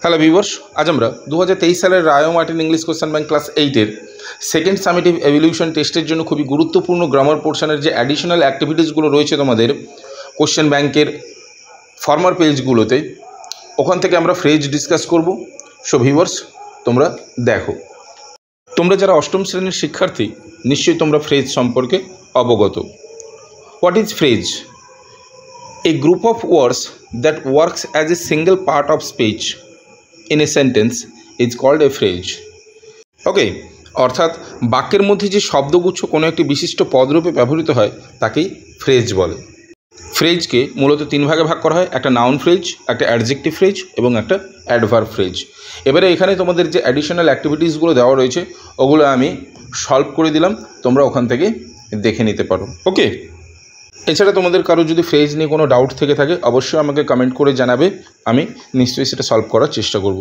Hello viewers, আজ আমরা 2023 সালের Ray Martin English question bank class 8-এর সেকেন্ড সামেটিভ এভলিউশন টেস্টের জন্য খুবই গুরুত্বপূর্ণ গ্রামার পোর্শনের যে অ্যাডিশনাল অ্যাক্টিভিটিসগুলো রয়েছে তোমাদের কোশ্চেন ব্যাংকের ফর্মার পেজগুলোতে, ওখান থেকে আমরা ফ্রেজ ডিসকাস করব। সো ভিউয়ার্স, তোমরা দেখো। তোমরা যারা অষ্টম শ্রেণীর শিক্ষার্থী, নিশ্চয়ই তোমরা ফ্রেজ সম্পর্কে অবগত। What is phrase? A group of words that works as a single part of speech in a sentence is called a phrase. ওকে, অর্থাৎ বাক্যের মধ্যে যে শব্দগুচ্ছ কোনো একটি বিশিষ্ট পদরূপে ব্যবহৃত হয় তাকেই ফ্রেজ বলে। ফ্রেজকে মূলত তিন ভাগে ভাগ করা হয়, একটা নাউন ফ্রেজ, একটা অ্যাডজেক্টিভ ফ্রেজ এবং একটা অ্যাডভার্ব ফ্রেজ। এবারে এখানে তোমাদের যে অ্যাডিশনাল অ্যাক্টিভিটিসগুলো দেওয়া রয়েছে ওগুলো আমি সলভ করে দিলাম, তোমরা ওখান থেকে দেখে নিতে পারো। ওকে, এছাড়া তোমাদের কারো যদি ফ্রেজ নিয়ে কোনো ডাউট থেকে থাকে অবশ্যই আমাকে কমেন্ট করে জানাবে, আমি নিশ্চয়ই সেটা সলভ করার চেষ্টা করব।